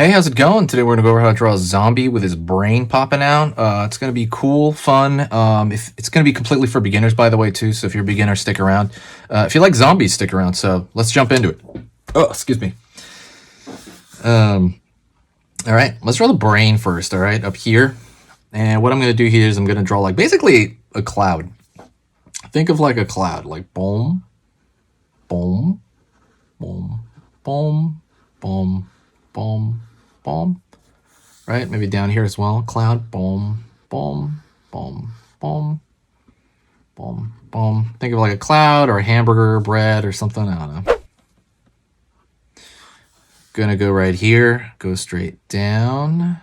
Hey, how's it going? Today we're gonna go over how to draw a zombie with his brain popping out. It's gonna be cool, fun. If it's gonna be completely for beginners, by the way, too. So if you're a beginner, stick around. If you like zombies, stick around. So let's jump into it. Oh, excuse me. All right, let's draw the brain first. All right, up here. And what I'm gonna do here is I'm gonna draw like basically a cloud. Think of like a cloud, like boom, boom, boom, boom, boom, boom, boom. Right? Maybe down here as well. Cloud. Boom, boom, boom, boom, boom, boom. Think of like a cloud or a hamburger, bread or something. I don't know. Gonna go right here. Go straight down.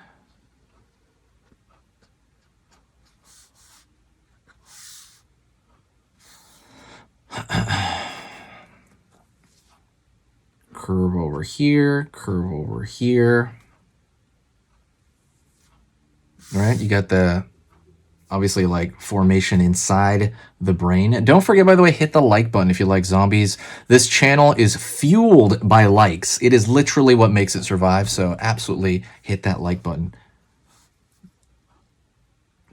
Curve over here. Curve over here. All right? You got the obviously like formation inside the brain. Don't forget, by the way, hit the like button if you like zombies. This channel is fueled by likes. It is literally what makes it survive. So absolutely hit that like button.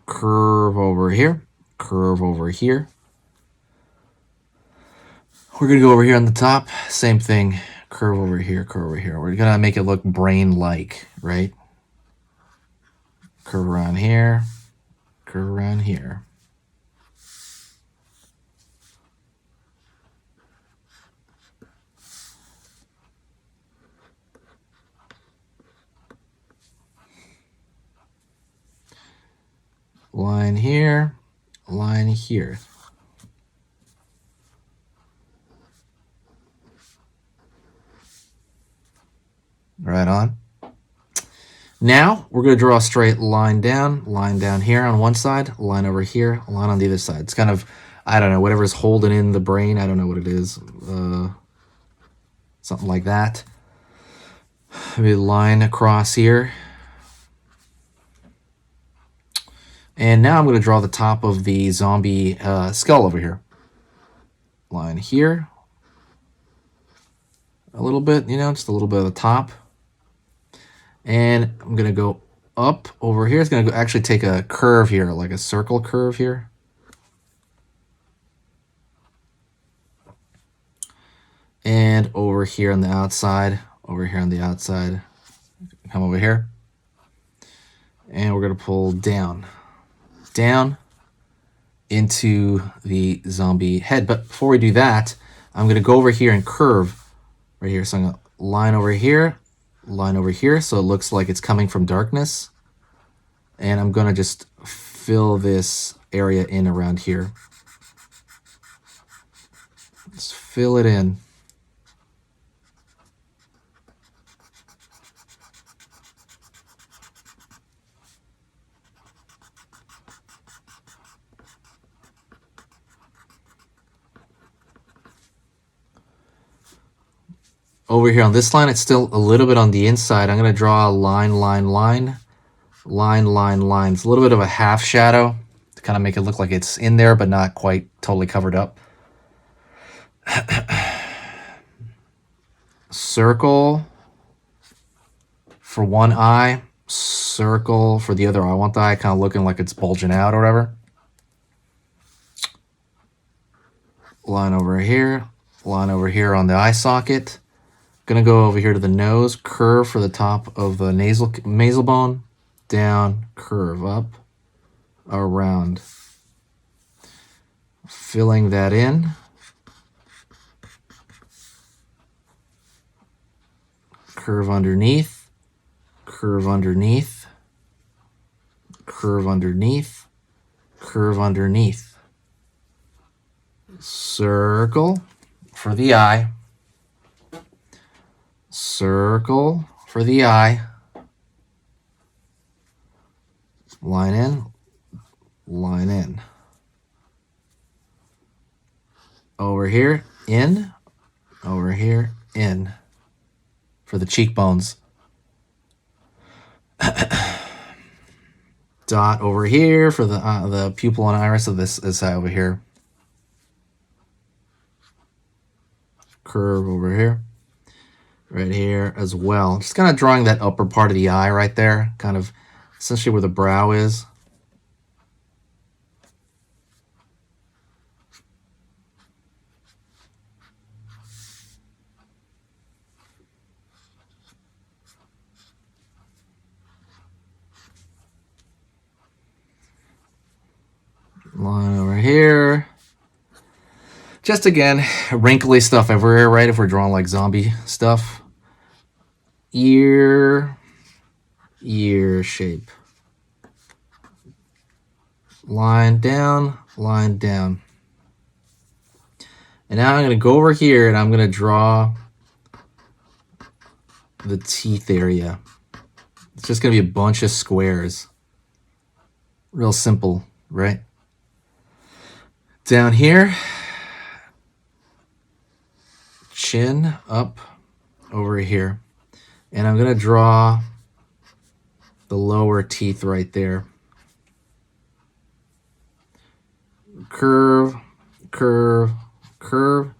Curve over here. Curve over here. We're going to go over here on the top. Same thing. Curve over here. Curve over here. We're going to make it look brain-like, right? Curve around here. Curve around here. Line here. Line here. Right on. Now we're going to draw a straight line down here on one side, line over here, line on the other side. It's kind of, I don't know, whatever's holding in the brain. I don't know what it is. Something like that. Maybe a line across here. And now I'm going to draw the top of the zombie skull over here. Line here. A little bit, you know, just a little bit of the top. And I'm going to go up over here. It's going to actually take a curve here, like a circle curve here. And over here on the outside, come over here. And we're going to pull down into the zombie head. But before we do that, I'm going to go over here and curve right here. So I'm going to line over here, so it looks like it's coming from darkness. And I'm going to just fill this area in around here. Just fill it in. Over here on this line, it's still a little bit on the inside. I'm going to draw a line. It's a little bit of a half shadow to kind of make it look like it's in there, but not quite totally covered up. Circle for one eye, circle for the other eye. I want the eye kind of looking like it's bulging out or whatever. Line over here on the eye socket. Gonna go over here to the nose, curve for the top of the nasal bone, down, curve up, around. Filling that in. Curve underneath, curve underneath, curve underneath, curve underneath. Circle for the eye. Circle for the eye. Line in, line in. Over here, in, over here, in. For the cheekbones. Dot over here for the pupil and iris of this side over here. Curve over here. right here as well. Just kind of drawing that upper part of the eye right there, kind of essentially where the brow is. Line over here. Just again, wrinkly stuff everywhere, right? If we're drawing like zombie stuff. Ear shape. Line down, line down. And now I'm going to go over here and I'm going to draw the teeth area. It's just going to be a bunch of squares. Real simple, right? Down here, chin up over here. And I'm going to draw the lower teeth right there. Curve, curve, curve.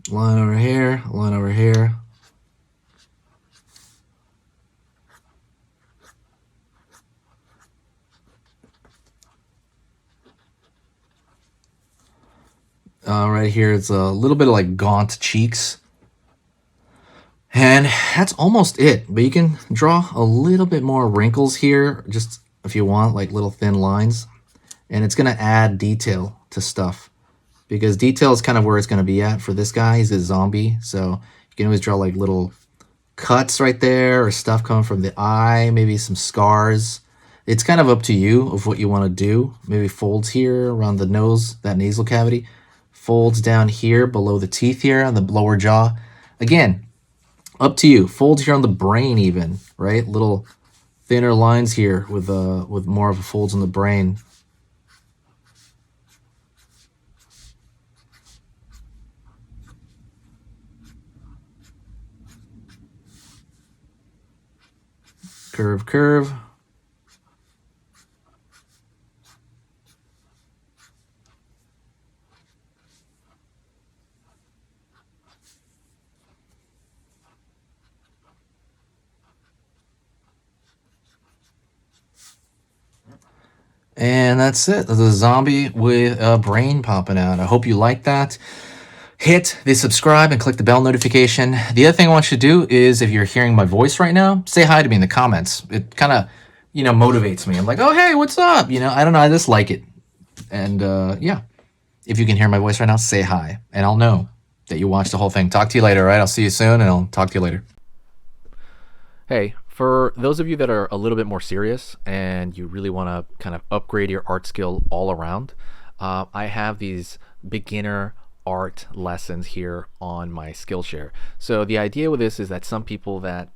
Line over here, line over here. Right here, it's a little bit of like gaunt cheeks. And that's almost it. But you can draw a little bit more wrinkles here, just if you want, like little thin lines. And it's going to add detail to stuff. Because detail is kind of where it's going to be at for this guy. He's a zombie. So you can always draw like little cuts right there or stuff coming from the eye, maybe some scars. It's kind of up to you of what you want to do. Maybe folds here around the nose, that nasal cavity. Folds down here below the teeth here on the lower jaw. Again, up to you. Folds here on the brain even, right? Little thinner lines here with more of a folds on the brain. Curve, curve. And that's it. That's a zombie with a brain popping out. I hope you like that. Hit the subscribe and click the bell notification. The other thing I want you to do is, if you're hearing my voice right now, say hi to me in the comments. It kind of, motivates me. I'm like, oh, hey, what's up? I don't know. I just like it. And yeah, if you can hear my voice right now, say hi. And I'll know that you watched the whole thing. Talk to you later, all right? I'll see you soon, and I'll talk to you later. Hey, for those of you that are a little bit more serious and you really want to kind of upgrade your art skill all around, I have these beginner art lessons here on my Skillshare. So the idea with this is that some people that,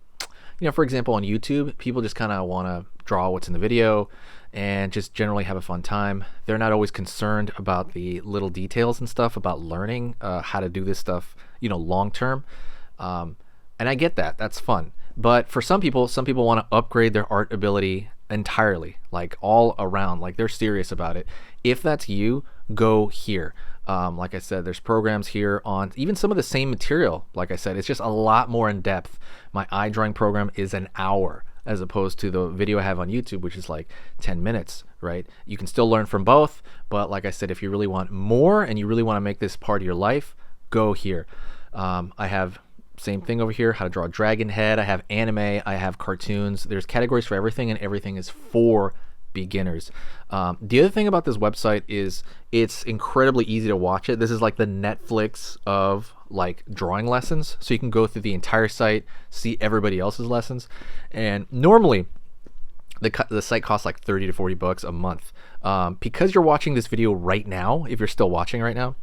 for example, on YouTube, people just kind of want to draw what's in the video and just generally have a fun time. They're not always concerned about the little details and stuff about learning how to do this stuff, long term. And I get that. That's fun. But for some people want to upgrade their art ability entirely, like all around, like they're serious about it. If that's you, go here. Like I said, there's programs here on even some of the same material. Like I said, it's just a lot more in depth. My eye drawing program is an hour as opposed to the video I have on YouTube, which is like 10 minutes, right? You can still learn from both. But like I said, if you really want more and you really want to make this part of your life, go here. I have same thing over here, how to draw a dragon head. I have anime, I have cartoons. There's categories for everything, and everything is for beginners. The other thing about this website is it's incredibly easy to watch it. This is like the Netflix of like drawing lessons. So you can go through the entire site, see everybody else's lessons. And normally the site costs like 30 to 40 bucks a month. Because you're watching this video right now, if you're still watching right now,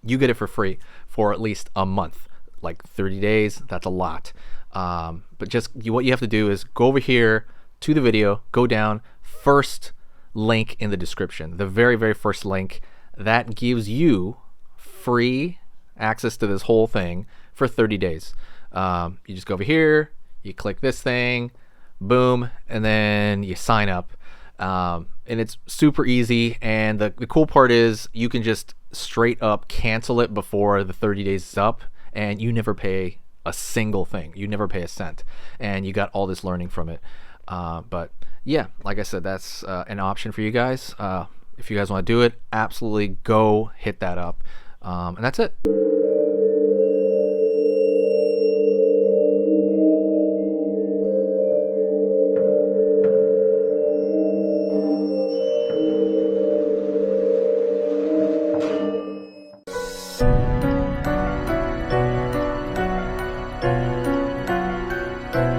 you get it for free for at least a month. Like 30 days, that's a lot. But just what you have to do is go over here to the video, go down, first link in the description, the very, very first link. That gives you free access to this whole thing for 30 days. You just go over here, you click this thing, boom, and then you sign up. And it's super easy. And the cool part is you can just straight up cancel it before the 30 days is up, and you never pay a single thing. You never pay a cent, and you got all this learning from it. But yeah, like I said, that's an option for you guys. If you guys want to do it, absolutely go hit that up. And that's it.